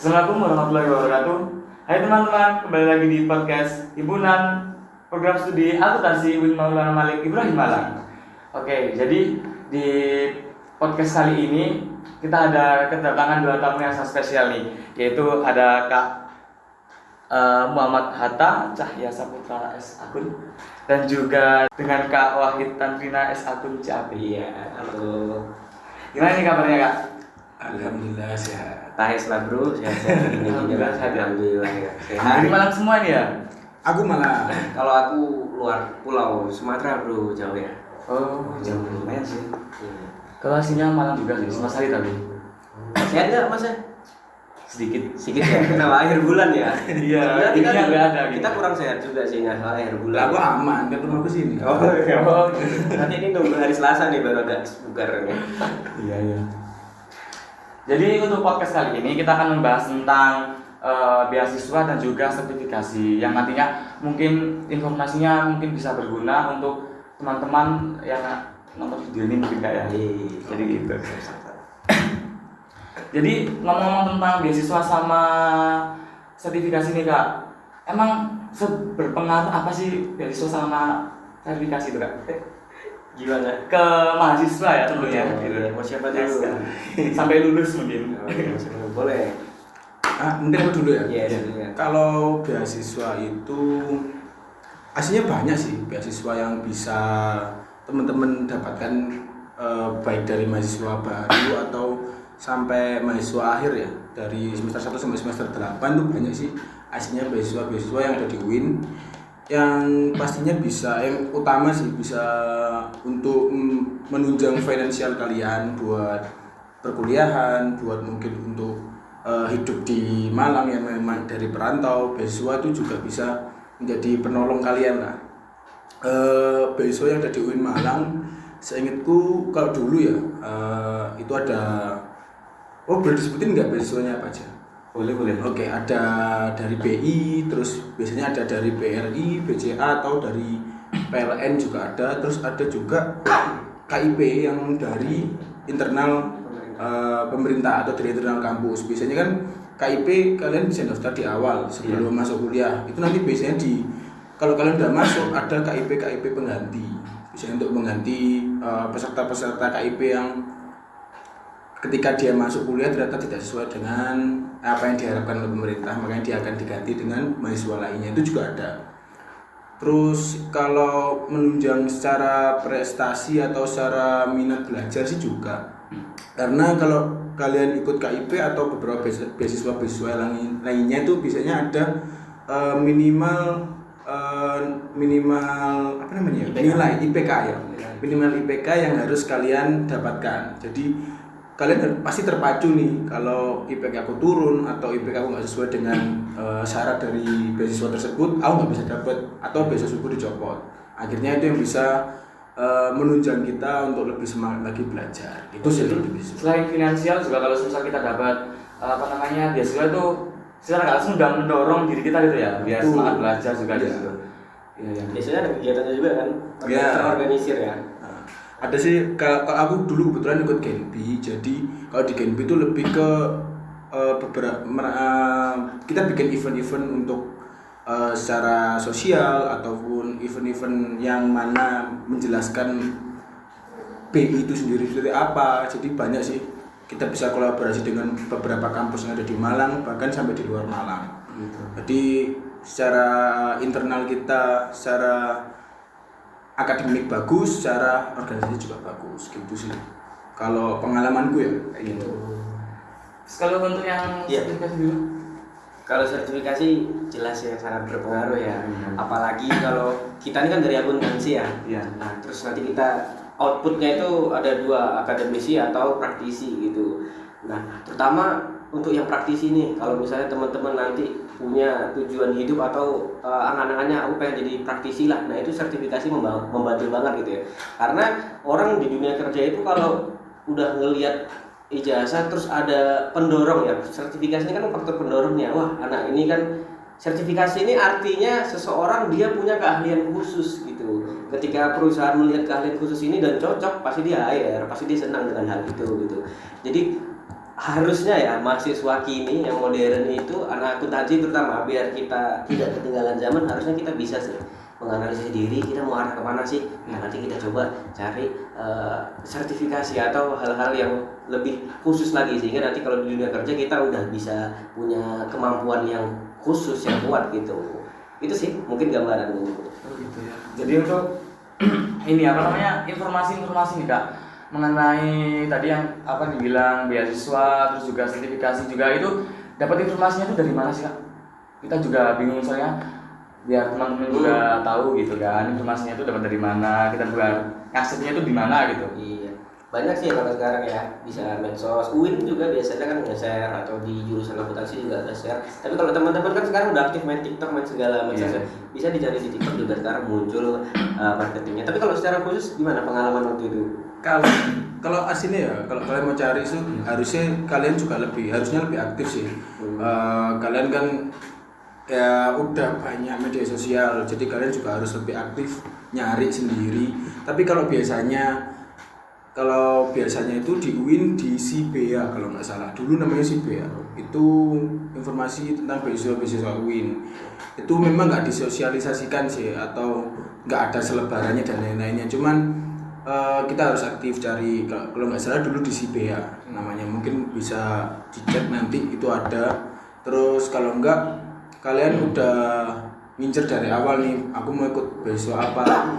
Assalamualaikum warahmatullahi wabarakatuh. Hai teman-teman, kembali lagi di podcast Himpunan Program Studi Akuntansi UIN Maulana Malik Ibrahim Malang. Oke, jadi di podcast kali ini kita ada kedatangan dua tamu yang sangat spesial nih, yaitu ada Kak Muhammad Hatta Cahya Saputra S. Akun dan juga dengan Kak Wahid Tanrina S. Akun CAP. Iya, halo. Gimana nih kabarnya Kak? Alhamdulillah sehat. Tahes lah bro, sehat-sehat ini Alhamdulillah sehat ya. Alhamdulillah ya. Di Sehat. Malang semua nih ya? Aku malah Kalau aku luar pulau Sumatera bro, jauh ya. Oh, jauh lumayan sih. Iya. Kalau aslinya Malang juga sih, Mas Ali tapi Sehat nggak mas? sedikit. Sedikit ya. Kenapa akhir bulan ya? Iya, Soalnya ini nggak ada gitu. Kita kurang sehat juga sih nggak salah akhir bulan. aku aman kan rumahku sini. Oh, Oh, nanti ini nunggu hari Selasa nih baru agak bugar nih. iya iya. Jadi untuk podcast kali ini kita akan membahas tentang beasiswa dan juga sertifikasi yang nantinya mungkin informasinya mungkin bisa berguna untuk teman-teman yang nonton video ini mungkin kayak ya. Jadi gitu. Jadi ngomong-ngomong tentang beasiswa sama sertifikasi nih Kak, emang berpengaruh apa sih beasiswa sama sertifikasi itu Kak? Gimana? Ke mahasiswa ya tentunya. Oh, gitu. iya. Mau siapa dulu? Sampai lulus mungkin. Oh, iya, boleh. Mungkin aku dulu ya. Iya, iya. Kalau beasiswa itu aslinya banyak sih beasiswa yang bisa teman-teman dapatkan, baik dari mahasiswa baru atau sampai mahasiswa akhir ya, dari semester 1 sampai semester 8 tuh banyak sih aslinya beasiswa yang ada di UIN, yang pastinya bisa, yang utama sih bisa untuk menunjang finansial kalian buat perkuliahan, buat mungkin untuk hidup di Malang yang memang dari perantau. Beasiswa itu juga bisa menjadi penolong kalian lah. Beasiswa yang ada di UIN Malang, seingatku kalau dulu ya, itu ada, boleh disebutin nggak beasiswanya apa aja? Boleh. Oke, ada dari BI, terus biasanya ada dari BRI, BCA, atau dari PLN juga ada, terus ada juga KIP yang dari internal pemerintah atau dari internal kampus. Biasanya kan KIP kalian bisa daftar di awal sebelum masuk kuliah. Itu nanti biasanya kalau kalian udah masuk ada KIP pengganti. Biasanya untuk mengganti peserta-peserta KIP yang ketika dia masuk kuliah ternyata tidak sesuai dengan apa yang diharapkan oleh pemerintah, makanya dia akan diganti dengan mahasiswa lainnya. Itu juga ada. Terus kalau menunjang secara prestasi atau secara minat belajar sih juga. Karena kalau kalian ikut KIP atau beberapa beasiswa lainnya itu biasanya ada minimal apa namanya? Nilai IPK ya. Minimal IPK yang harus kalian dapatkan. Jadi kalian pasti terpacu nih, kalau IPK aku turun atau IPK aku nggak sesuai dengan syarat dari beasiswa tersebut, aku nggak bisa dapat atau beasiswa tersebut dicopot. Akhirnya itu yang bisa menunjang kita untuk lebih semangat lagi belajar. Itu sih lebih bisa. Selain finansial juga kalau misal kita dapat beasiswa itu secara nggak langsung udah mendorong diri kita gitu ya, biar semangat belajar juga gitu. Iya. Biasanya ada kegiatannya juga kan? Iya. Terorganisir ya. Ada sih, kalau aku dulu kebetulan ikut Genbi, jadi kalau di Genbi itu lebih ke kita bikin event-event untuk secara sosial ataupun event-event yang mana menjelaskan BI itu sendiri apa. Jadi banyak sih, kita bisa kolaborasi dengan beberapa kampus yang ada di Malang, bahkan sampai di luar Malang gitu. Jadi secara internal kita, secara akademik bagus, secara organisasi juga bagus gitu sih. Kalau pengalamanku ya kayak gitu. Terus kalau untuk yang sertifikasi dulu? Kalau sertifikasi jelas ya sangat berpengaruh ya. Apalagi kalau kita ini kan dari akuntansi ya. Iya. Nah, terus nanti kita outputnya itu ada dua, akademisi atau praktisi gitu. Nah, terutama untuk yang praktisi nih, kalau misalnya teman-teman nanti punya tujuan hidup atau angan-angannya aku pengen jadi praktisi lah, nah itu sertifikasi membantu banget gitu ya. Karena orang di dunia kerja itu kalau udah ngelihat ijazah terus ada pendorong ya, sertifikasi ini kan faktor pendorongnya. Wah, anak ini kan sertifikasi ini artinya seseorang dia punya keahlian khusus gitu. Ketika perusahaan melihat keahlian khusus ini dan cocok, pasti dia hire, pasti dia senang dengan hal itu gitu. Jadi harusnya ya mahasiswa kini yang modern itu anak akuntansi terutama biar kita tidak ketinggalan zaman, harusnya kita bisa sih menganalisis diri kita mau arah kemana sih. Nah nanti kita coba cari sertifikasi atau hal-hal yang lebih khusus lagi sehingga nanti kalau di dunia kerja kita udah bisa punya kemampuan yang khusus yang kuat gitu. Itu sih mungkin gambaran Oh gitu ya. Jadi untuk ini apa namanya informasi-informasi nih Kak mengenai tadi yang apa dibilang beasiswa terus juga sertifikasi juga itu dapat informasinya itu dari mana sih Kak? Kita juga bingung soalnya biar teman-teman juga tahu gitu kan informasinya itu dapat dari mana, kita buat aksesnya itu di mana gitu. Iya, banyak sih kalau sekarang ya, bisa medsos, UIN juga biasanya kan nge-share atau di jurusan akuntansi juga ada share. Tapi kalau teman-teman kan sekarang udah aktif main TikTok, main segala macam, bisa dicari di TikTok juga sekarang muncul marketingnya. Tapi kalau secara khusus gimana pengalaman waktu itu? Kalau aslinya ya, kalau kalian mau cari itu harusnya kalian juga harusnya lebih aktif sih. Kalian kan ya udah banyak media sosial, jadi kalian juga harus lebih aktif nyari sendiri. Tapi kalau biasanya itu di UIN di SIBEA kalau nggak salah, dulu namanya SIBEA, itu informasi tentang beasiswa UIN itu memang nggak disosialisasikan sih atau nggak ada selebarannya dan lain-lainnya, cuman kita harus aktif cari. Kalau nggak salah dulu di SIBEA namanya, mungkin bisa dicek nanti itu ada. Terus kalau enggak kalian udah ngincer dari awal nih, aku mau ikut beasiswa apa,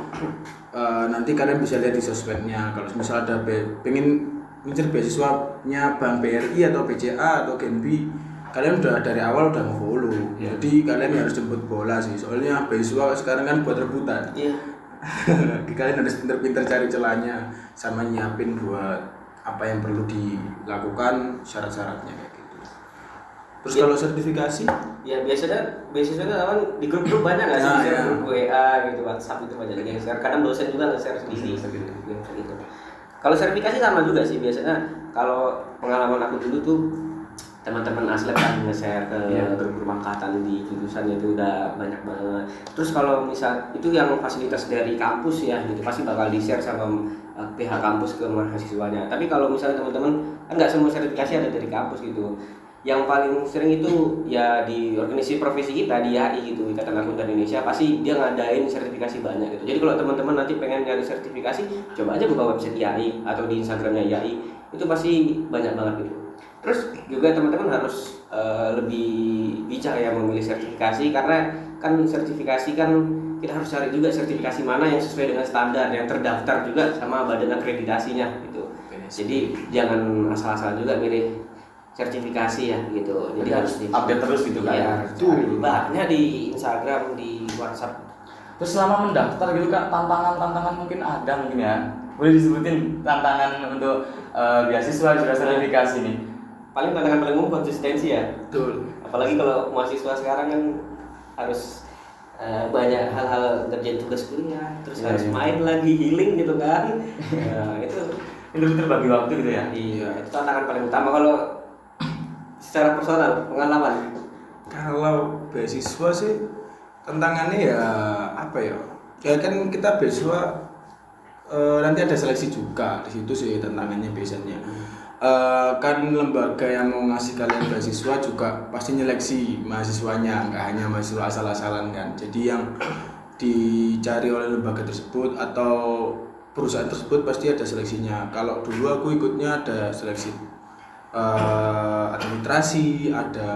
nanti kalian bisa lihat di sosmednya. Kalau misal ada pengen ngincer beasiswanya Bank BRI atau BCA atau Genbi, kalian udah dari awal udah nge-follow. Jadi kalian harus jemput bola sih, soalnya beasiswa sekarang kan buat rebutan. Kalian harus pinter-pinter cari celahnya sama nyiapin buat apa yang perlu dilakukan, syarat-syaratnya kayak gitu. Terus kalau sertifikasi? Ya biasanya kan di grup-grup banyak nggak sih, grup WA gitu, WhatsApp itu banyak yang share. Kadang dosen juga nge-share sendiri gitu. Kalau sertifikasi sama juga sih biasanya. Kalau pengalaman aku dulu tuh teman-teman aslep kan nge-share ke grup angkatan di jurusan itu udah banyak banget. Terus kalau misal itu yang fasilitas dari kampus ya gitu pasti bakal di-share sama pihak kampus ke mahasiswanya. Tapi kalau misalnya teman-teman kan nggak semua sertifikasi ada dari kampus gitu. Yang paling sering itu ya di organisasi profesi kita di IAI gitu, Ikatan Akuntan Indonesia, pasti dia ngadain sertifikasi banyak gitu. Jadi kalau teman-teman nanti pengen nyari sertifikasi, coba aja buka website IAI atau di Instagramnya IAI, itu pasti banyak banget gitu. Terus juga teman-teman harus lebih bijak ya memilih sertifikasi, karena kan sertifikasi kan kita harus cari juga sertifikasi mana yang sesuai dengan standar yang terdaftar juga sama badan akreditasinya gitu. Jadi jangan asal-asal juga milih sertifikasi ya gitu. Jadi harus update terus gitu kan. Ya, banyak di Instagram, di WhatsApp. Terus selama mendaftar gitu Kak, tantangan mungkin ada mungkin ya. Boleh disebutin tantangan untuk beasiswa juga sertifikasi nih. Paling tantangan paling umum konsistensi ya. Betul. Apalagi kalau mahasiswa sekarang kan harus banyak hal-hal ngerjain tugas kuliah, terus harus main lagi, healing gitu kan. Itu terbagi waktu gitu ya. Iya, itu tantangan paling utama. Kalau secara personal pengalaman, kalau beasiswa sih tantangannya ya apa ya? Ya kan kita beasiswa nanti ada seleksi juga di situ sih tantangannya biasanya. Kan lembaga yang mau ngasih kalian beasiswa juga pasti nyeleksi mahasiswanya, nggak hanya mahasiswa asal-asalan kan. Jadi yang dicari oleh lembaga tersebut atau perusahaan tersebut pasti ada seleksinya. Kalau dulu aku ikutnya ada seleksi administrasi, ada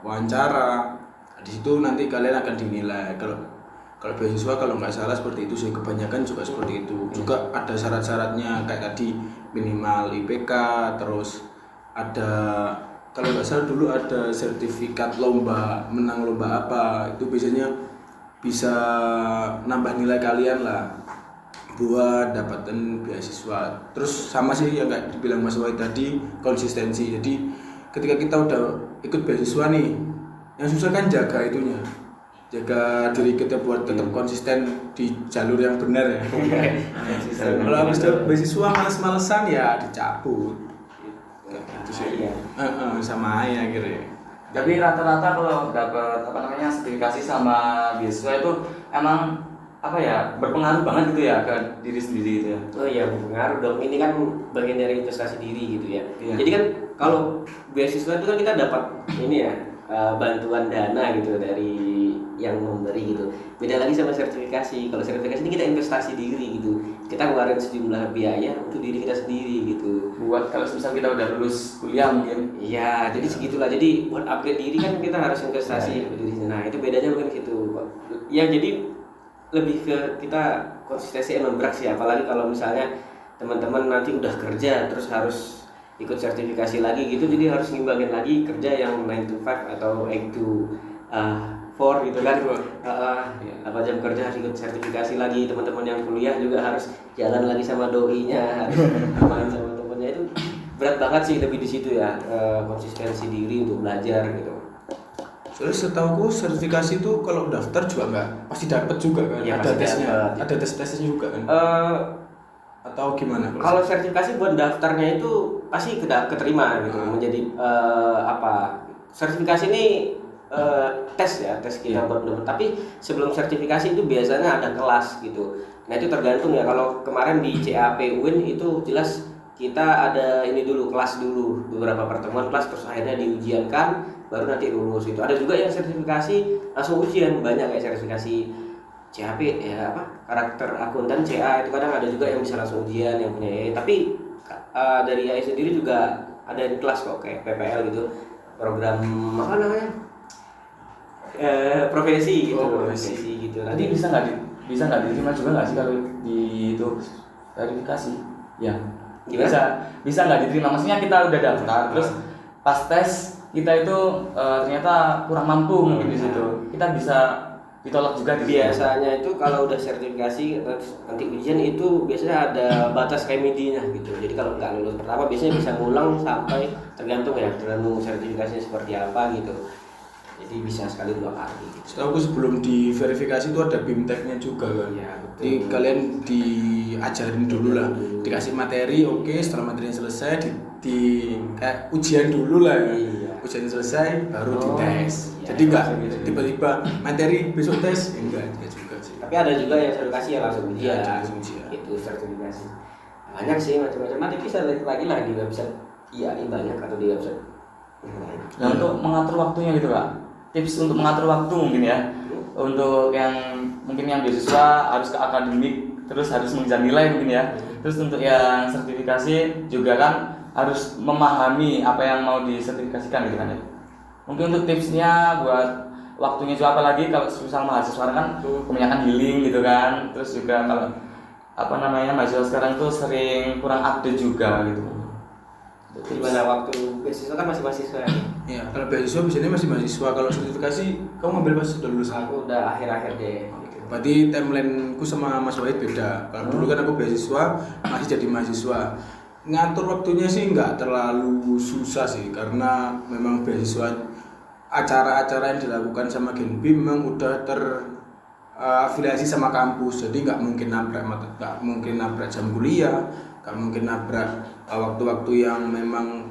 wawancara. Di situ nanti kalian akan dinilai. Kalau beasiswa kalau nggak salah seperti itu sih, kebanyakan juga seperti itu. Juga ada syarat-syaratnya kayak tadi minimal IPK, terus ada kalau nggak salah dulu ada sertifikat lomba, menang lomba apa, itu biasanya bisa nambah nilai kalian lah buat dapatin beasiswa. Terus sama sih yang kayak dibilang Mas Wahid tadi, konsistensi. Jadi ketika kita udah ikut beasiswa nih, yang susah kan jaga itunya, jaga diri kita buat tetap konsisten di jalur yang benar ya. Kalau habis beasiswa males-malesan ya dicabut. Gitu sih. Sama aja gitu ya. Tapi rata-rata kalau dapat sertifikasi sama beasiswa itu emang berpengaruh banget gitu ya ke diri sendiri gitu ya. Oh iya, berpengaruh dong. Ini kan bagian dari investasi diri gitu ya. Jadi kan kalau beasiswa itu kan kita dapat ini ya bantuan dana gitu dari yang memberi gitu. Beda lagi sama sertifikasi. Kalau sertifikasi ini kita investasi diri gitu. Kita ngeluarin sejumlah biaya untuk diri kita sendiri gitu. Buat kalau misal kita udah lulus kuliah mungkin. Iya, jadi segitulah. Jadi buat upgrade diri kan kita harus investasi ke diri sendiri. Nah, itu bedanya mungkin gitu. Ya jadi lebih ke kita konsistensi emang berat sih, apalagi kalau misalnya teman-teman nanti udah kerja terus harus ikut sertifikasi lagi gitu, jadi harus ngimbangin lagi kerja yang 9 to 5 atau 8 to 4 gitu kan. 8 jam kerja harus ikut sertifikasi lagi, teman-teman yang kuliah juga harus jalan lagi sama doinya, harus main sama temennya. Itu berat banget sih, lebih di situ ya, konsistensi diri untuk belajar gitu. Soalnya setauku sertifikasi itu kalau daftar juga nggak pasti dapat juga kan, Ya, ada pasti tesnya, dapet. ada tes-tesnya juga kan, atau gimana? Kalau sertifikasi buat daftarnya itu pasti keterima gitu, menjadi sertifikasi ini tes ya, tes kita buat dapet. Tapi sebelum sertifikasi itu biasanya ada kelas gitu. Nah itu tergantung ya, kalau kemarin di CAP UIN itu jelas kita ada ini dulu, kelas dulu, beberapa pertemuan kelas, terus akhirnya diujiankan baru nanti lulus. Itu ada juga yang sertifikasi langsung ujian, banyak kayak sertifikasi CAP ya karakter akuntan CA, itu kadang ada juga yang bisa langsung ujian yang punya EE. Tapi dari AI sendiri juga ada di kelas kok, kayak PPL gitu, program apa namanya, profesi gitu. Profesi gitu. Nanti bisa nggak diterima juga nggak sih kalau di itu verifikasi? Ya. Bisa nggak diterima? Maksudnya kita udah daftar, terus pas tes kita itu ternyata kurang mampu mungkin di situ. Kita bisa ditolak juga di biasanya itu kalau udah sertifikasi nanti ujian itu biasanya ada batas remedinya gitu. Jadi kalau nggak lulus pertama biasanya bisa ngulang sampai tergantung sertifikasinya seperti apa gitu. Jadi bisa sekali 2 kali gitu. Setahu aku sebelum diverifikasi itu ada BIMTEK-nya juga kan. Iya, betul. Jadi kalian diajarin dulu lah, dikasih materi, oke, setelah materinya selesai di kayak ujian dulu lah ya. Iya. Ujian selesai baru dites. Iya, Jadi enggak gitu. tiba-tiba materi besok tes, enggak juga sih. Tapi ada juga yang sertifikasi yang langsung ujian. Iya, langsung ujian. Itu sertifikasi. Banyak sih macam-macam. Nanti bisa lihat lagi lah di website IAI banyak atau di website yang lain. Nah, untuk mengatur waktunya gitu Kak. Tips untuk mengatur waktu mungkin ya. Untuk yang mungkin yang beasiswa harus ke akademik, terus harus mengejar nilai mungkin ya. Terus untuk yang sertifikasi juga kan harus memahami apa yang mau disertifikasikan gitu kan ya. Mungkin untuk tipsnya buat waktunya juga, apalagi kalau misal mahasiswa kan kebanyakan healing gitu kan. Terus juga kalau mahasiswa sekarang tuh sering kurang update juga gitu. Gimana waktu beasiswa kan masih mahasiswa ya? Iya, kalau beasiswa biasanya masih mahasiswa. Kalau sertifikasi kamu ngambil pas sudah lulus. Aku udah akhir-akhir deh gitu. Berarti timeline-ku sama Mas Wahid beda. Kalau dulu kan aku beasiswa, masih jadi mahasiswa. Ngatur waktunya sih nggak terlalu susah sih, karena memang beasiswa acara-acara yang dilakukan sama Genbi memang udah terafiliasi sama kampus, jadi nggak mungkin nabrak jam kuliah, nggak mungkin nabrak waktu-waktu yang memang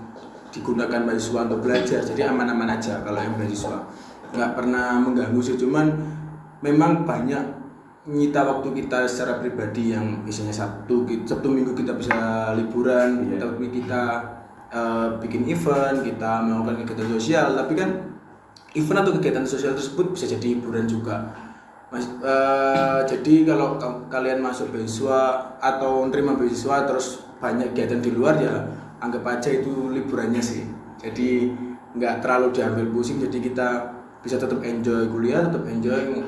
digunakan mahasiswa untuk belajar. Jadi aman-aman aja kalau yang beasiswa, nggak pernah mengganggu sih. Cuman memang banyak nyita waktu kita secara pribadi, yang biasanya Sabtu Minggu kita bisa liburan, tapi kita bikin event, kita melakukan kegiatan sosial. Tapi kan event atau kegiatan sosial tersebut bisa jadi hiburan juga. Jadi kalau kalian masuk beasiswa atau nerima beasiswa terus banyak kegiatan di luar, ya anggap aja itu liburannya sih. Jadi nggak terlalu diambil pusing, jadi kita bisa tetap enjoy kuliah, tetap enjoy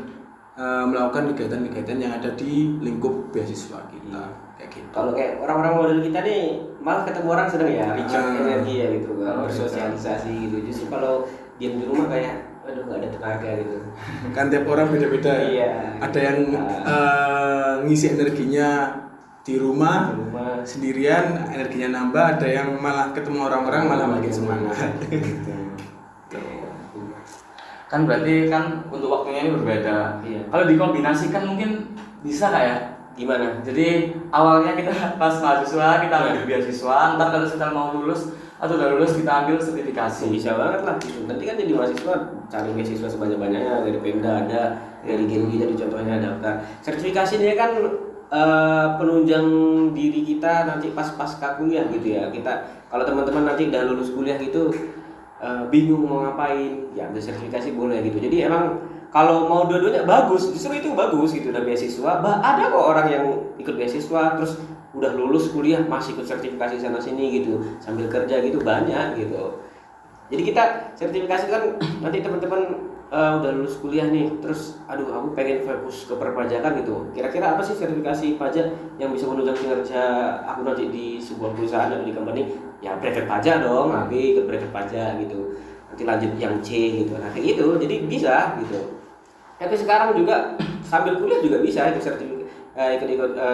melakukan kegiatan-kegiatan yang ada di lingkup beasiswa kita, kayak gitu. Kalau kayak orang-orang model kita nih malah ketemu orang sedang ya recharge energi ya gitu kan, bersosialisasi gitu. Justru kalau diam di rumah kayak aduh nggak ada tenaga gitu. Kan tiap orang beda-beda. Iya. Ada yang ngisi energinya di rumah sendirian, energinya nambah. Ada yang malah ketemu orang-orang malah makin semangat. Kan berarti kan untuk waktunya ini berbeda. Iya. Kalau dikombinasikan mungkin bisa Kak ya? Gimana? Jadi awalnya kita pas mahasiswa kita ambil beasiswa, ntar kalau sudah mau lulus atau udah lulus kita ambil sertifikasi. Bisa banget lah gitu. Nanti kan jadi mahasiswa cari beasiswa sebanyak-banyaknya, dari Pemda ada, dari Genbi tadi contohnya daftar. Sertifikasinya kan penunjang diri kita nanti pas pasca kuliah gitu ya. Kita kalau teman-teman nanti udah lulus kuliah gitu bingung mau ngapain, ya ambil sertifikasi boleh gitu. Jadi emang kalau mau dua-duanya bagus, justru itu bagus gitu. Udah beasiswa, ada kok orang yang ikut beasiswa terus udah lulus kuliah masih ikut sertifikasi sana sini gitu sambil kerja gitu, banyak gitu. Jadi kita sertifikasi kan nanti teman-teman udah lulus kuliah nih, terus aduh aku pengen fokus ke perpajakan gitu. Kira-kira apa sih sertifikasi pajak yang bisa menunjang kinerja aku nanti di sebuah perusahaan atau di company? Ya brevet pajak dong, AB ke brevet pajak gitu. Nanti lanjut yang C gitu. Nah kayak gitu, jadi bisa gitu. Tapi sekarang juga sambil kuliah juga bisa ikut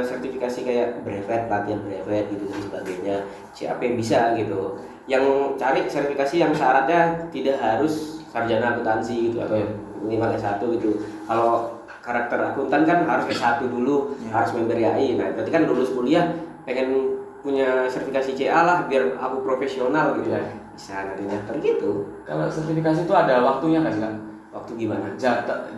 sertifikasi kayak brevet, pelatihan brevet gitu dan sebagainya. CAP bisa gitu. Yang cari sertifikasi yang syaratnya tidak harus sarjana akuntansi gitu atau minimal S1 gitu. Kalau karakter akuntan kan harus S1 dulu, harus member YAI. Nah, berarti kan lulus kuliah pengen punya sertifikasi CA lah biar aku profesional gitu. Bisa nantinya gitu. Kalau sertifikasi itu ada waktunya nggak sih Kak? Waktu gimana?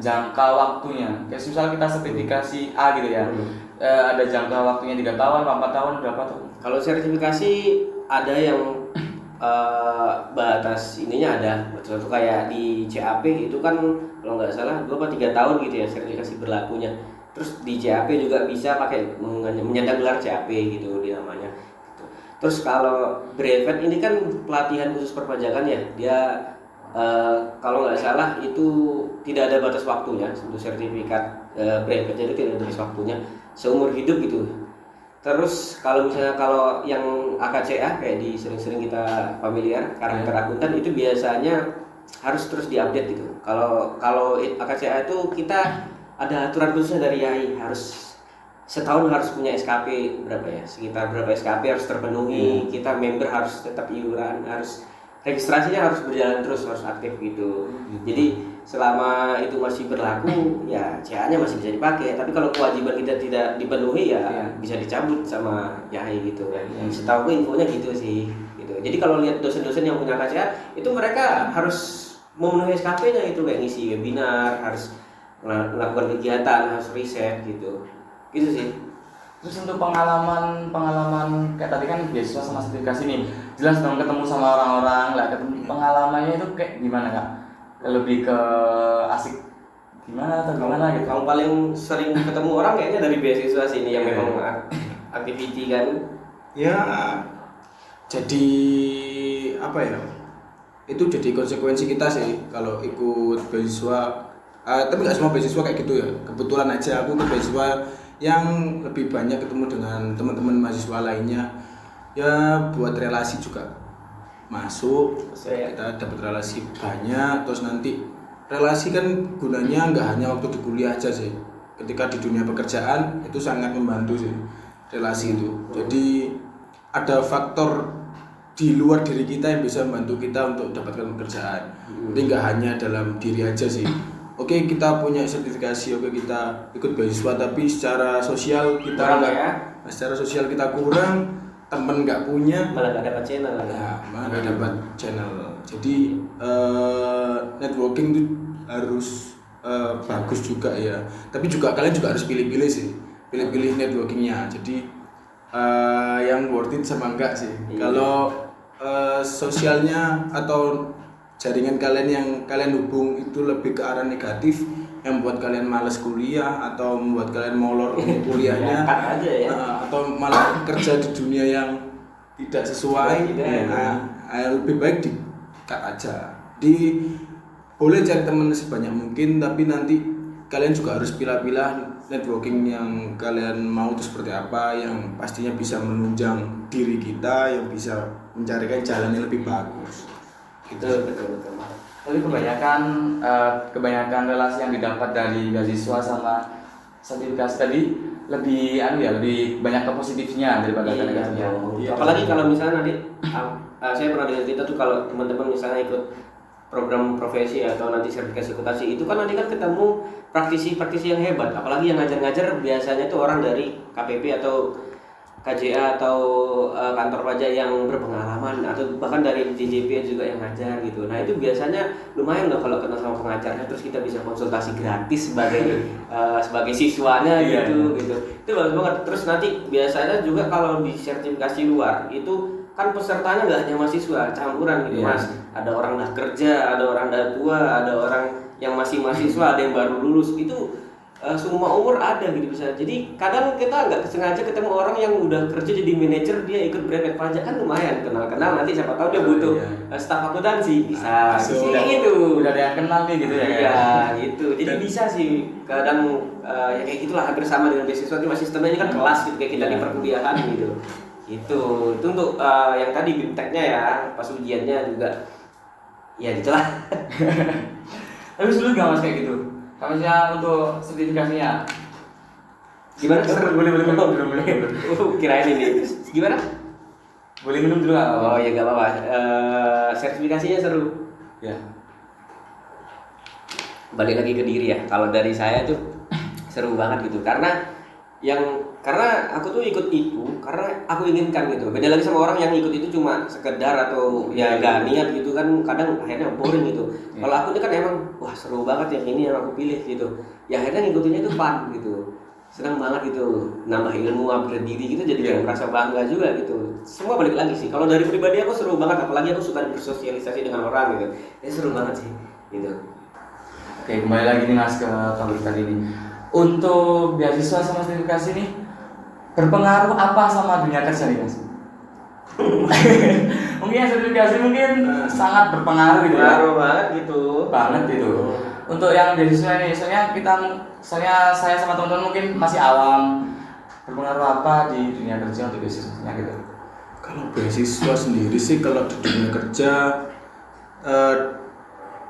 Jangka waktunya. Kayak misal kita sertifikasi A gitu ya. Ada jangka waktunya 3 tahun, 4 tahun, berapa tahun? Kalau sertifikasi ada yang batas ininya ada. Contoh kayak di CAP itu kan kalau nggak salah 2 atau 3 tahun gitu ya sertifikasi berlakunya. Terus di CAP juga bisa pakai menyandang gelar CAP gitu dia namanya. Gitu. Terus kalau brevet ini kan pelatihan khusus perpajakan ya. Dia kalau nggak salah itu tidak ada batas waktunya untuk sertifikat brevetnya itu tidak ada batas waktunya seumur hidup gitu. Terus kalau misalnya kalau yang AKCA kayak di sering-sering kita familiar karakter akuntan itu biasanya harus terus diupdate gitu. Kalau AKCA itu kita ada aturan khususnya dari YAI, harus setahun harus punya SKP berapa ya, sekitar berapa SKP harus terpenuhi. Kita member harus tetap iuran, harus registrasinya harus berjalan terus, harus aktif gitu. Jadi selama itu masih berlaku ya CA-nya masih bisa dipakai, tapi kalau kewajiban kita tidak dipenuhi ya bisa dicabut sama YAI gitu. Setahu gue infonya gitu sih gitu. Jadi kalau lihat dosen-dosen yang punya KCA itu mereka harus memenuhi SKP-nya itu kayak ngisi webinar, harus melakukan kegiatan, harus riset gitu sih. Terus untuk pengalaman kayak tadi kan beasiswa sama sertifikasi nih, jelas dong ketemu sama orang-orang lah, ketemu pengalamannya itu kayak gimana Kak? Lebih ke asik gimana atau gimana gitu? Yang paling sering ketemu orang kayaknya dari beasiswa sini yang memang activity kan. Ya jadi apa ya? Itu jadi konsekuensi kita sih kalau ikut beasiswa. Tapi nggak semua beasiswa kayak gitu ya. Kebetulan aja aku ikut beasiswa yang lebih banyak ketemu dengan teman-teman mahasiswa lainnya. Ya buat relasi juga masuk, kita dapat relasi banyak. Terus nanti relasi kan gunanya nggak hanya waktu di kuliah aja sih. Ketika di dunia pekerjaan itu sangat membantu sih relasi itu. Jadi ada faktor di luar diri kita yang bisa membantu kita untuk dapatkan pekerjaan. Jadi nggak hanya dalam diri aja sih. Oke, kita punya sertifikasi, oke kita ikut beasiswa, tapi secara sosial kita secara sosial kita kurang, temen nggak punya, malah nggak dapat channel. Ya, malah nggak dapat channel. Jadi networking itu harus bagus juga ya. Tapi juga kalian juga harus pilih-pilih sih, pilih-pilih networkingnya. Jadi yang worth it sama enggak sih. Kalau sosialnya atau jaringan kalian yang kalian hubung itu lebih ke arah negatif yang membuat kalian malas kuliah atau membuat kalian molor untuk kuliahnya aja ya. Atau malah kerja di dunia yang tidak sesuai, lebih baik di cut aja. Boleh cari teman sebanyak mungkin, tapi nanti kalian juga harus pilah-pilah networking yang kalian mau itu seperti apa, yang pastinya bisa menunjang diri kita, yang bisa mencarikan jalan yang lebih bagus. Betul. Tapi kebanyakan relasi yang didapat dari beasiswa sama sertifikasi tadi lebih lebih banyak ke positifnya daripada ke negatifnya. Apalagi kalau misalnya nanti saya pernah dengar cerita tuh kalau teman-teman misalnya ikut program profesi atau nanti sertifikasi akuntansi itu kan nanti kan ketemu praktisi yang hebat, apalagi yang ngajar-ngajar biasanya tuh orang dari KPP atau KJA atau kantor pajak yang berpengalaman atau bahkan dari JJP juga yang ngajar gitu. Nah itu biasanya lumayan loh kalau kenal sama pengajarnya, terus kita bisa konsultasi gratis sebagai sebagai siswanya Iya, gitu gitu. Itu bagus banget. Terus nanti biasanya juga kalau di sertifikasi luar itu kan pesertanya nggak hanya mahasiswa, campuran gitu Iya. mas. Ada orang udah kerja, ada orang udah tua, ada orang yang masih mahasiswa, ada yang baru lulus. Itu semua umur ada gitu bisa. Jadi kadang kita nggak sengaja ketemu orang yang udah kerja jadi manajer, dia ikut brevet pajak kan lumayan, kenal nanti siapa tahu dia butuh Iya. staf akuntansi bisa Masuk. gitu. Udah ada yang kenal nih gitu ya. Iya gitu. Jadi bisa sih kadang ya kayak gitulah hampir sama dengan beasiswa, cuma sistemnya ini kan kelas gitu kayak kita Iya. di perkuliahan gitu. Itu untuk yang tadi bimteknya ya, pas ujiannya juga ya gitulah. Tapi sulit nggak mas kayak gitu? Kalau misalnya untuk sertifikasinya, Gimana? boleh minum dulu. Kirain ini. Gimana? Boleh minum dulu nggak? Oh ya gak apa-apa. Sertifikasinya seru. Ya. Balik lagi ke diri ya. Kalau dari saya tuh seru banget gitu. Karena aku tuh ikut itu karena aku inginkan gitu. Beda lagi sama orang yang ikut itu cuma sekedar atau ya gak niat gitu kan, kadang akhirnya boring gitu. Iya. Kalau aku tuh kan emang wah seru banget yang ini yang aku pilih gitu. Ya akhirnya ngikutinnya tuh fun gitu. Senang banget gitu, nambah ilmu, upgrade diri gitu, jadi kayak merasa bangga juga gitu. Semua balik lagi sih. Kalau dari pribadi aku seru banget, apalagi aku suka bersosialisasi dengan orang gitu. Ya seru banget sih gitu. Oke, kembali lagi nih mas ke topik tadi ini. Untuk beasiswa sama sertifikasi nih berpengaruh apa sama dunia kerja nih mas? Mungkin yang sertifikasi mungkin sangat berpengaruh gitu ya. Ngaruh banget gitu. Banget gitu. Untuk yang beasiswa ini, soalnya saya sama teman-teman mungkin masih awam. Berpengaruh apa di dunia kerja untuk beasiswanya gitu? Kalau beasiswa sendiri sih kalau di dunia kerja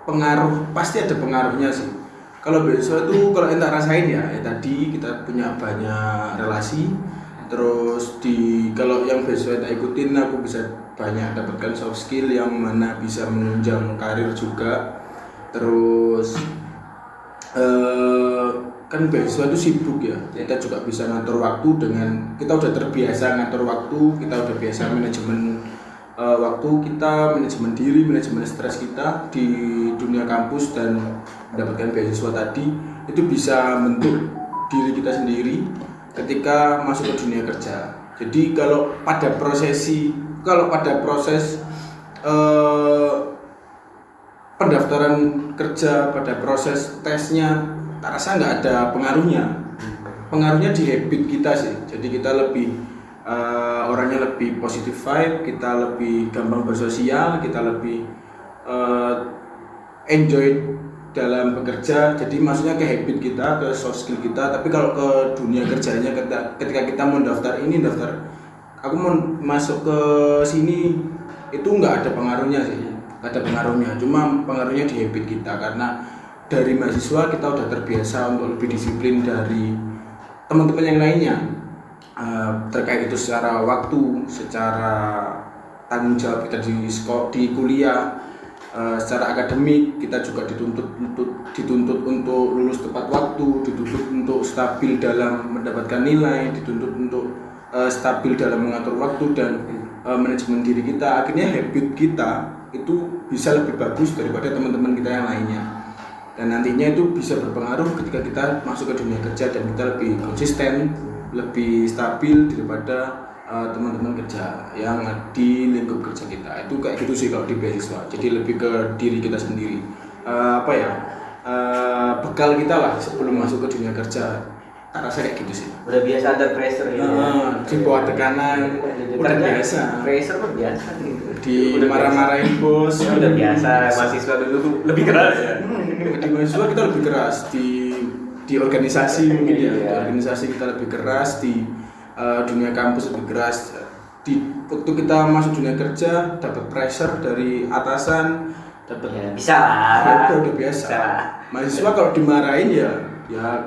pengaruh pasti ada pengaruhnya sih. Kalau beasiswa itu kalau ente rasain ya tadi kita punya banyak relasi. Terus kalau yang beasiswa kita ikutin aku bisa banyak dapatkan soft skill yang mana bisa menunjang karir juga. Terus kan beasiswa itu sibuk ya, kita juga bisa ngatur waktu dengan kita udah terbiasa ngatur waktu, kita udah biasa manajemen waktu kita, manajemen diri, manajemen stres kita di dunia kampus, dan mendapatkan beasiswa tadi itu bisa bentuk diri kita sendiri ketika masuk ke dunia kerja. Jadi kalau pada proses pendaftaran kerja, pada proses tesnya, tak rasa nggak ada pengaruhnya. Pengaruhnya di habit kita sih. Jadi kita lebih orangnya lebih positive vibe, kita lebih gampang bersosial, kita lebih enjoy dalam bekerja. Jadi maksudnya ke habit kita, ke soft skill kita. Tapi kalau ke dunia kerjanya, ketika kita mau daftar ini, aku mau masuk ke sini, itu nggak ada pengaruhnya sih. Nggak ada pengaruhnya, cuma pengaruhnya di habit kita. Karena dari mahasiswa kita udah terbiasa untuk lebih disiplin dari teman-teman yang lainnya, terkait itu secara waktu, secara tanggung jawab kita di kuliah, secara akademik kita juga dituntut untuk lulus tepat waktu, dituntut untuk stabil dalam mendapatkan nilai, dituntut untuk stabil dalam mengatur waktu dan manajemen diri kita. Akhirnya habit kita itu bisa lebih bagus daripada teman-teman kita yang lainnya, dan nantinya itu bisa berpengaruh ketika kita masuk ke dunia kerja dan kita lebih konsisten, lebih stabil daripada teman-teman kerja yang di lingkup kerja kita. Itu kayak gitu sih kalau di beasiswa. Jadi lebih ke diri kita sendiri, bekal kita lah sebelum masuk ke dunia kerja. Tak rasa kayak gitu sih. Udah biasa under pressure gitu. Di bawah tekanan udah biasa. Pressure mah biasa gitu. Di marah-marahin bos. Ya udah biasa, mahasiswa dulu lebih keras ya. Di mahasiswa kita lebih keras, di organisasi mungkin ya. Di organisasi kita lebih keras, di dunia kampus lebih keras. Waktu kita masuk dunia kerja dapat pressure dari atasan, dapat Ya, bisa lah. udah biasa. Bisa lah. Mahasiswa kalau dimarahin ya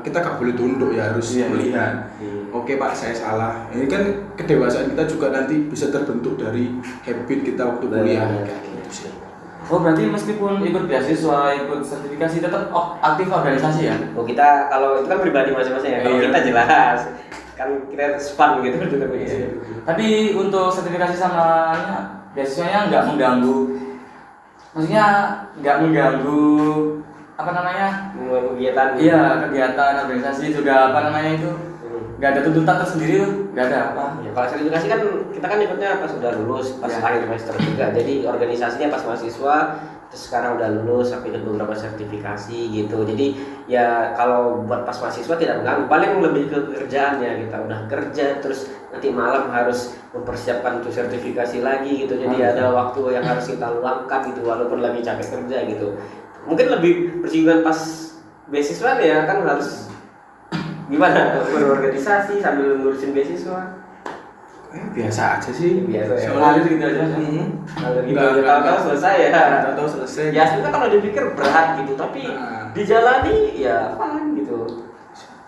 kita gak boleh tunduk, ya harus Iya, melihat. Oke Pak, saya salah. Ini kan kedewasaan kita juga nanti bisa terbentuk dari habit kita waktu kuliah. Kayak gitu sih. Oh berarti meskipun ikut beasiswa, ikut sertifikasi tetap aktif organisasi ya? Oh kita kalau itu kan pribadi masing-masing ya. Kalau Iya. kita jelas kan kita fun gitu juga begitu. Tapi untuk sertifikasi sama beasiswanya nggak mengganggu, maksudnya nggak mengganggu apa namanya? Mulai kegiatan. Iya kegiatan organisasi juga apa namanya itu nggak ada tuntutan tersendiri tuh, nggak ada apa? Ya, kalau sertifikasi kan kita kan ikutnya pas udah lulus, pas Ya. akhir semester juga. Jadi organisasinya pas mahasiswa, terus sekarang udah lulus, sampai ikut beberapa sertifikasi gitu. Jadi ya kalau buat pas mahasiswa tidak mengganggu, paling lebih ke kerjaannya kita udah kerja, terus nanti malam harus mempersiapkan untuk sertifikasi lagi gitu. Jadi ada waktu yang harus kita luangkan gitu, walaupun lagi capek kerja gitu. Mungkin lebih bersinggungan pas beasiswa ya kan harus gimana berorganisasi sambil ngurusin beasiswa. Biasa aja sih. Biasa ya. Ngalir gitu aja. Kalau gitu Nggak, ya, tahu-tahu selesai ya. Tahu selesai. Ya sebenarnya kalau dipikir berat gitu, tapi Nah. dijalani ya fun gitu.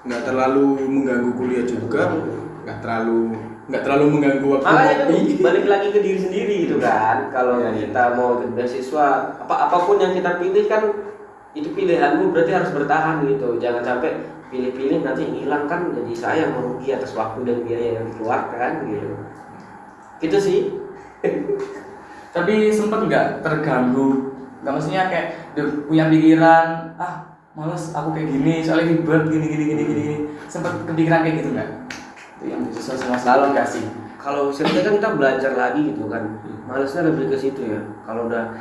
Nggak terlalu mengganggu kuliah juga, nggak terlalu mengganggu waktu Makanya ngopi. itu balik lagi ke diri sendiri gitu kan. Kalau Iya, iya. kita mau ikut beasiswa, apapun yang kita pilih kan itu pilihanmu berarti harus bertahan gitu. Jangan sampai pilih-pilih nanti hilang kan jadi sayang merugi atas waktu dan biaya yang dikeluarkan gitu. Gitu sih. Tapi sempet nggak terganggu? Nggak maksudnya kayak punya pikiran, males aku kayak gini, soalnya ribet gini. Sempet kepikiran kayak gitu nggak? Itu yang sesuai sama sertifikasi. Kalau sertifikat kan kita belajar lagi gitu kan. Malesnya lebih ke situ ya. Kalau udah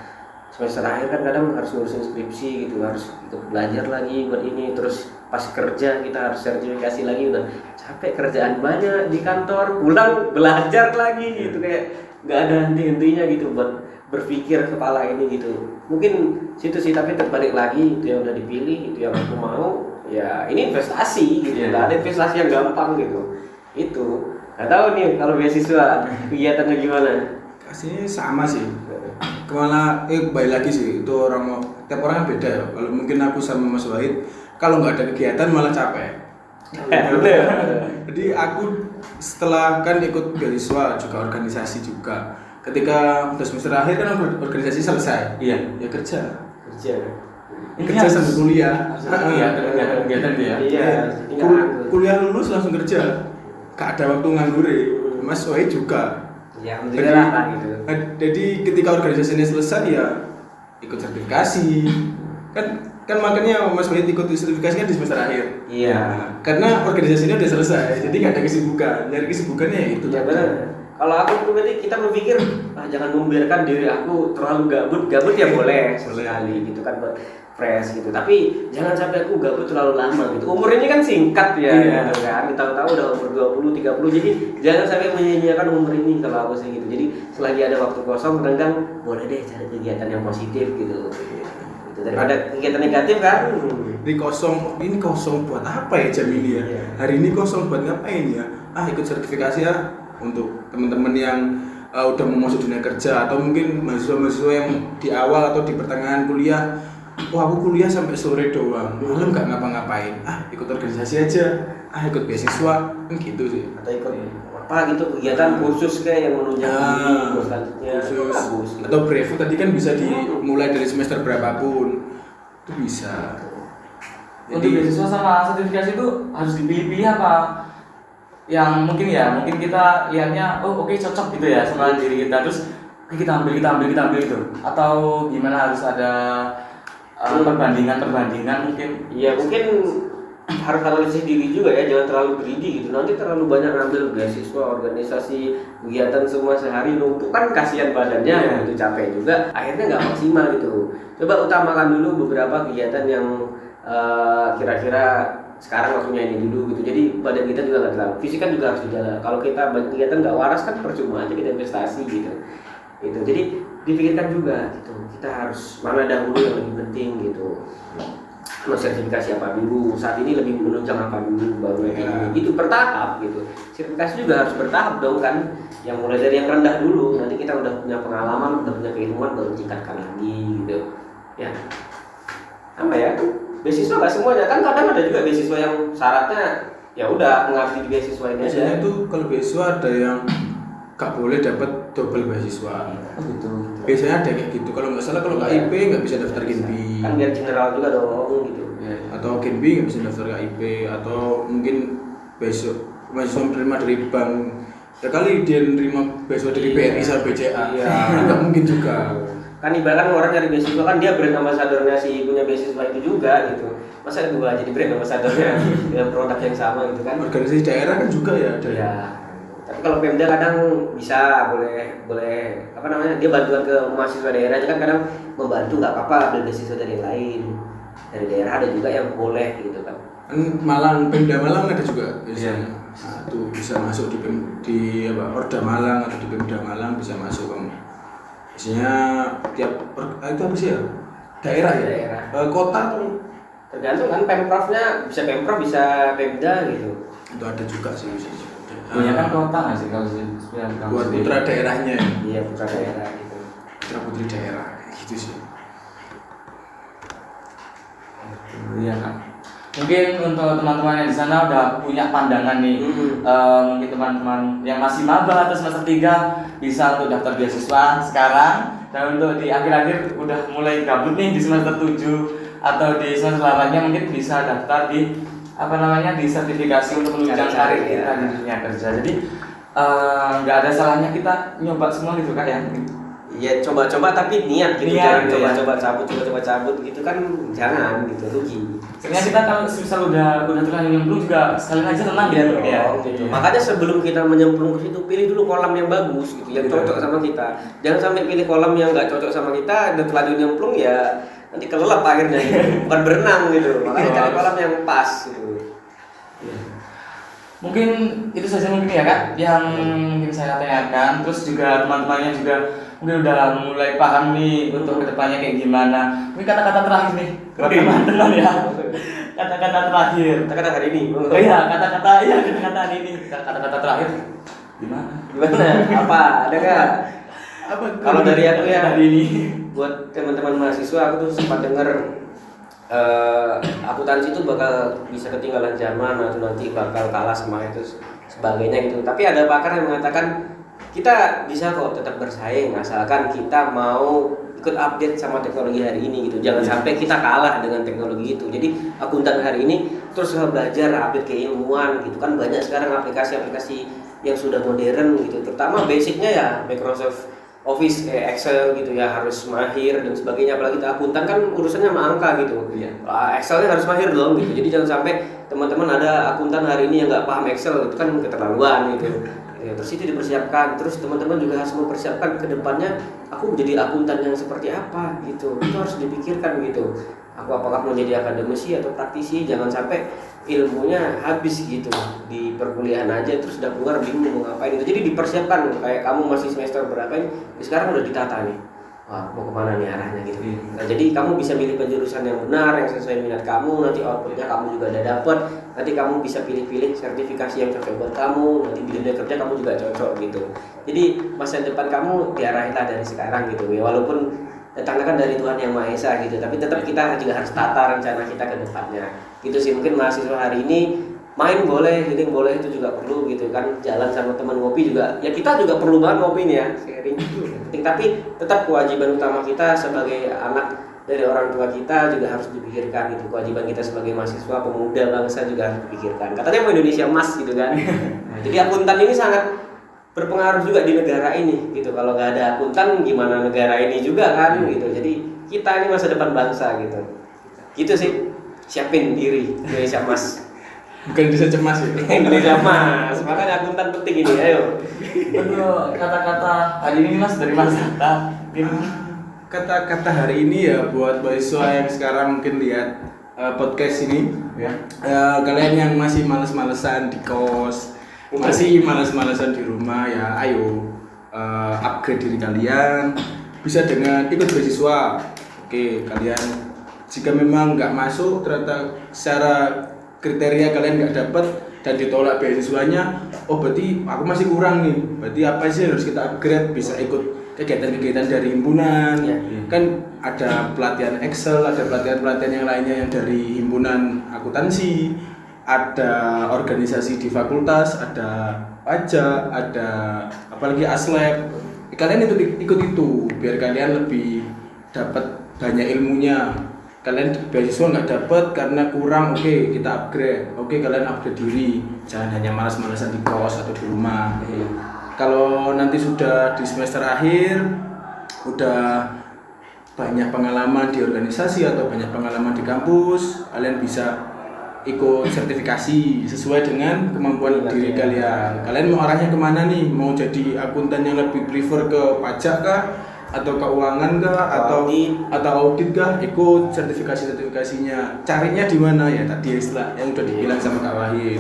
semester akhir kan kadang harus ngurusin skripsi gitu, harus ikut belajar lagi buat ini, terus pas kerja kita harus sertifikasi lagi, udah capek kerjaan banyak di kantor, pulang belajar lagi gitu, kayak nggak ada henti-hentinya gitu buat berpikir kepala ini gitu. Mungkin situ sih, tapi terbalik lagi itu yang udah dipilih, itu yang aku mau, ya ini investasi gitu, Iya. nggak ada investasi yang gampang gitu. Itu nggak tahu nih kalau beasiswa kegiatannya gimana. Kasihnya sama sih. Kemana? Baik lagi sih. Itu tiap orang kan beda ya. Kalau mungkin aku sama Mas Wahid, kalau nggak ada kegiatan malah capek. Bener. Jadi aku setelah kan ikut beasiswa juga organisasi juga. Ketika udah semester akhir kan organisasi selesai. Iya. Ya kerja. Kerja. Kerja sambil kuliah. Iya, kegiatan itu ya. Iya. Kuliah lulus langsung kerja. Gak ada waktu nganggur. Mas Wahid juga. Ya, alhamdulillah lah gitu. Jadi ketika organisasinya selesai ya ikut sertifikasi. Kan makanya Mas Wahid ikut sertifikasi kan di semester akhir. Iya. Karena organisasinya udah selesai, jadi nggak ada kesibukan. Nyari kesibukannya ya itu. Ya benar. Kalau aku pribadi kita berpikir jangan membiarkan diri aku terlalu gabut ya boleh sekali gitu kan buat fresh gitu. Tapi jangan sampai aku gabut terlalu lama gitu. Umur ini kan singkat ya gitu kan. Tahu-tahu udah umur 20, 30. Jadi jangan sampai menyia-nyiakan umur ini kalau aku sih gitu. Jadi selagi ada waktu kosong renggang boleh deh cari kegiatan yang positif gitu. Gitu. Daripada kegiatan negatif kan. Ini kosong buat apa ya jam ini ya? Iya. Hari ini kosong buat ngapain ya? Ikut sertifikasi ya untuk teman-teman yang udah mau masuk dunia kerja atau mungkin mahasiswa-mahasiswa yang di awal atau di pertengahan kuliah. Wah, aku kuliah sampai sore doang, malam nggak ngapa-ngapain. Ikut organisasi aja, ikut beasiswa, kan gitu sih. Atau ikut apa gitu kegiatan kursus kayak yang menunjang diri terus selanjutnya itu Khusus. bagus gitu. Atau brevet tadi kan bisa dimulai dari semester berapapun, itu bisa. Untuk beasiswa sama sertifikasi itu harus dipilih-pilih apa? Yang mungkin kita lihatnya oke, cocok gitu ya sama diri kita, terus oke, kita ambil itu, atau gimana harus ada perbandingan mungkin. Iya mungkin harus analisis diri juga ya, jangan terlalu greedy gitu. Nanti terlalu banyak ngambil beasiswa, organisasi, kegiatan semua sehari numpuk kan kasihan badannya gitu, capek juga. Akhirnya nggak maksimal gitu. Coba utamakan dulu beberapa kegiatan yang kira-kira sekarang waktunya ini dulu gitu. Jadi badan kita juga nggak terlalu, fisik kan juga harus dijaga. Kalau kita banyak kegiatan nggak waras kan percuma aja kita investasi gitu. Itu jadi dipikirkan juga gitu. Kita harus mana dahulu yang lebih penting gitu. Mau sertifikasi apa dulu, saat ini lebih menunjang apa dulu baru ini itu bertahap gitu. Sertifikasi juga harus bertahap dong kan, yang mulai dari yang rendah dulu, nanti kita udah punya pengalaman, udah punya keilmuan, baru tingkatkan lagi gitu ya. Apa ya, beasiswa nggak semuanya kan, kadang ada juga beasiswa yang syaratnya ya udah mengabdi di beasiswa ini aja. Biasanya tuh kalau beasiswa ada yang gak boleh dapat double beasiswa. Oh gitu. Biasanya ada kayak gitu. Kalau nggak salah kalau KIP nggak bisa daftar Genbi. Kan biar general juga dong gitu. Iya. Atau Genbi nggak bisa daftar KIP, atau mungkin besok mahasiswa menerima dari bank ya kali dia nerima beasiswa dari BRI sama BCA. Iya. Nggak mungkin juga. Kan ibaratkan orang cari beasiswa kan dia brand ambassadornya si punya beasiswa itu juga gitu. Masa gua jadi brand ambassadornya dengan produk yang sama gitu kan? Organisasi daerah kan juga ya ada. Ya. Tapi kalau Pemda kadang bisa boleh apa namanya dia bantuan ke mahasiswa daerah itu kan kadang membantu nggak apa-apa ambil beasiswa dari yang lain dari daerah ada juga yang boleh gitu kan. Kan Malang, Pemda Malang ada juga biasanya. Iya. Nah, itu bisa masuk di apa Orda Malang atau di Pemda Malang bisa masuk kamu. Biasanya tiap itu apa sih ya? Daerah ya? Daerah. Kota atau Tergantung kan pemprovnya bisa pemprov bisa Pemda gitu. itu ada juga sih bisa. Banyak kan kota nggak sih kalau yang Buat putra daerahnya ya. Iya putra daerah gitu. Putra putri daerah kayak gitu sih. Iya kan. Mungkin untuk teman-teman yang di sana udah punya pandangan nih. Mungkin teman-teman yang masih maba atau semester 3 bisa untuk daftar beasiswa sekarang, dan untuk di akhir-akhir udah mulai gabut nih di semester 7 atau di semester 8-nya mungkin bisa daftar di apa namanya di sertifikasi untuk menunjang karir kita di dunia kerja. Jadi nggak ada salahnya kita nyoba semua gitu kan ya. Iya coba-coba tapi niat gitu Niat, jangan iya. coba-coba cabut gitu kan jangan gitu rugi. Sebenarnya kita kalau misal udah terlanjur nyemplung juga sekalian aja tenang gitu ya. Gitu. Makanya sebelum kita menyemplung ke situ pilih dulu kolam yang bagus gitu yang cocok sama kita. Jangan sampai pilih kolam yang nggak cocok sama kita dan terlanjur nyemplung ya nanti kelelap akhirnya gitu. Bukan berenang gitu. Makanya cari kolam yang pas gitu. Mungkin itu saja mungkin ya Kak yang mungkin saya tanyakan. Terus juga teman-temannya juga mungkin udah mulai paham nih untuk kedepannya kayak gimana. Mungkin kata-kata terakhir nih buat teman-teman ya. Kata-kata terakhir. Kata-kata hari ini. Oh iya kata-kata hari ini. Kata-kata terakhir gimana? Gimana? Apa? Ada nggak? Apa Kalau dari aku ya hari ini buat teman-teman mahasiswa aku tuh sempat denger akuntansi itu bakal bisa ketinggalan zaman atau nanti bakal kalah sama itu sebagainya gitu. Tapi ada pakar yang mengatakan kita bisa kok tetap bersaing asalkan kita mau ikut update sama teknologi hari ini gitu. Jangan sampai kita kalah dengan teknologi itu. Jadi akuntan hari ini terus belajar update keilmuan gitu kan, banyak sekarang aplikasi-aplikasi yang sudah modern gitu. Terutama basicnya ya Microsoft Office kayak Excel gitu ya harus mahir dan sebagainya, apalagi kita akuntan kan urusannya sama angka gitu. Iya. Excelnya harus mahir dong gitu. Jadi jangan sampai teman-teman ada akuntan hari ini yang nggak paham Excel, itu kan keterlaluan gitu. Ya, terus itu dipersiapkan, terus teman-teman juga harus mempersiapkan ke depannya aku menjadi akuntan yang seperti apa gitu. Itu harus dipikirkan gitu. Aku apakah mau jadi akademisi atau praktisi, jangan sampai ilmunya habis gitu di perkuliahan aja terus udah keluar bingung mau ngapain gitu. Jadi dipersiapkan kayak kamu masih semester berapa ini, sekarang udah ditata nih. Wah, mau kemana nih arahnya gitu. Nah, jadi kamu bisa pilih penjurusan yang benar yang sesuai minat kamu, nanti outputnya kamu juga udah dapet. Nanti kamu bisa pilih-pilih sertifikasi yang cocok buat kamu, nanti di dunia kerja kamu juga cocok gitu. Jadi masa depan kamu diarahinlah dari sekarang gitu ya, walaupun datangnya kan dari Tuhan Yang Maha Esa gitu, tapi tetap kita juga harus tata rencana kita ke depannya gitu sih. Mungkin mahasiswa hari ini main boleh, healing boleh, itu juga perlu gitu kan, jalan sama teman ngopi juga ya, kita juga perlu banget ngopi nih ya, sharing penting, tapi tetap kewajiban utama kita sebagai anak dari orang tua kita juga harus dipikirkan gitu. Kewajiban kita sebagai mahasiswa, pemuda bangsa juga harus dipikirkan. Katanya mau Indonesia emas gitu kan. Jadi akuntan ini sangat berpengaruh juga di negara ini gitu. Kalau nggak ada akuntan gimana negara ini juga kan gitu. Jadi kita ini masa depan bangsa gitu. Gitu sih. Siapin diri Indonesia emas. Bukan bisa cemas ya. Indonesia emas. Makanya akuntan penting ini. Ayo. Betul, kata-kata hari ini Mas dari Mas Hatta. Kata-kata hari ini ya buat mahasiswa yang sekarang mungkin lihat podcast ini ya. Kalian yang masih males-malesan di kos, masih males-malesan di rumah ya, ayo upgrade diri kalian bisa dengan ikut beasiswa. Oke, kalian jika memang nggak masuk ternyata secara kriteria kalian nggak dapat dan ditolak beasiswanya, oh berarti aku masih kurang nih, berarti apa sih yang harus kita upgrade, bisa ikut kegiatan-kegiatan dari himpunan Ya. kan ada pelatihan Excel, ada pelatihan-pelatihan yang lainnya yang dari himpunan akuntansi, ada organisasi di fakultas, ada pajak, ada apalagi aslab kalian ikut itu biar kalian lebih dapat banyak ilmunya. Kalian beasiswa nggak dapat karena kurang, oke, kita upgrade, oke, kalian upgrade diri, jangan hanya malas-malasan di kos atau di rumah. Kalau nanti sudah di semester akhir udah banyak pengalaman di organisasi atau banyak pengalaman di kampus, kalian bisa ikut sertifikasi sesuai dengan kemampuan diri kalian. Kalian mau arahnya kemana nih? Mau jadi akuntan yang lebih prefer ke pajak kah? Atau keuangan kah? Atau audit kah? Ikut sertifikasinya. Carinya di mana ya? Tadi istilah yang udah dibilang sama Kak Wahid.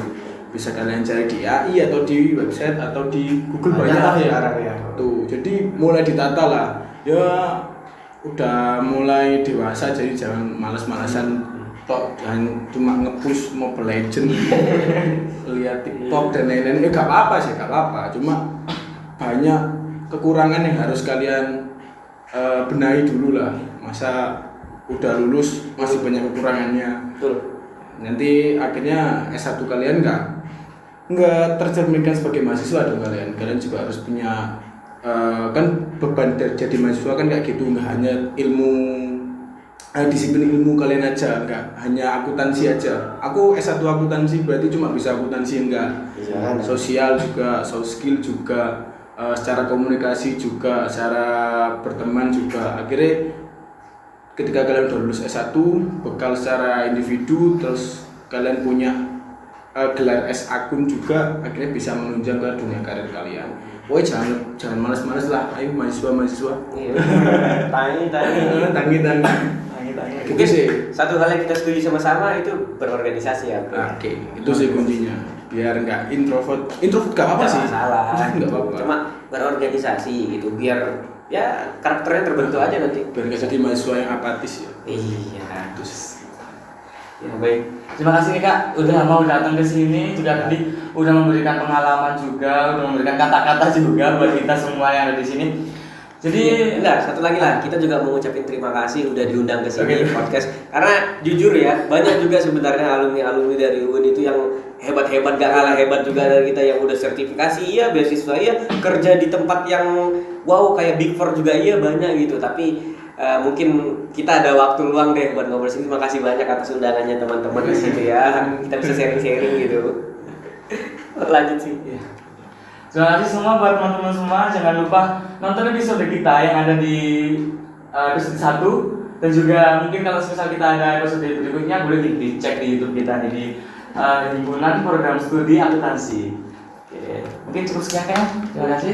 Bisa kalian cari di AI atau di website atau di Google banyak lah ya. Tuh, jadi mulai ditata lah. Ya udah mulai dewasa jadi jangan malas-malasan tok, jangan cuma nge-push Mobile Legend lihat TikTok dan lain-lain. Gak apa-apa sih, gak apa-apa. Cuma banyak kekurangan yang harus kalian benahi dulu lah. Masa udah lulus masih banyak kekurangannya. Betul. Nanti akhirnya S1 kalian nggak tercerminkan sebagai mahasiswa dong kalian. Kalian juga harus punya kan beban jadi mahasiswa kan kayak gitu, nggak hanya ilmu disiplin ilmu kalian aja, nggak hanya akuntansi aja. Aku S1 akuntansi berarti cuma bisa akuntansi, enggak. Sosial juga, soft skill juga, secara komunikasi juga, secara berteman juga. Akhirnya ketika kalian udah lulus S1, bekal secara individu, terus kalian punya gelar S akun juga, akhirnya bisa menunjang ke dunia karir kalian. Woi, jangan malas-malas lah, ayo mahasiswa. Tangi. Mungkin satu hal yang kita setuju sama-sama itu berorganisasi ya. Oke, itu sih kuncinya. Biar nggak introvert gak apa-apa sih. Salah. Nggak apa-apa. Cuma berorganisasi gitu, biar ya karakternya terbentuk aja nanti. Biar nggak jadi mahasiswa yang apatis ya. Iya. Terus Ya baik, terima kasih nih Kak udah mau datang ke sini, juga tadi udah memberikan pengalaman juga, udah memberikan kata-kata juga buat kita semua yang ada di sini. Jadi enggak, satu lagi lah, kita juga mau ngucapin terima kasih udah diundang ke sini podcast. Karena jujur ya, banyak juga sebenarnya alumni dari UIN itu yang hebat-hebat, gak kalah hebat juga dari kita, yang udah sertifikasi iya, beasiswa iya, kerja di tempat yang wow kayak Big Four juga iya banyak gitu. Tapi mungkin kita ada waktu luang deh buat ngobrol sini. Terima kasih banyak atas undangannya teman-teman di sini ya. Kita bisa sharing-sharing gitu. Lanjut sih. terima kasih semua buat teman-teman semua. Jangan lupa nonton episode kita yang ada di episode 1. Dan juga mungkin kalau misal kita ada episode berikutnya boleh dicek di YouTube kita nih, di Himpunan Program Studi Akuntansi. Oke, mungkin cukup sekian kan? Terima kasih.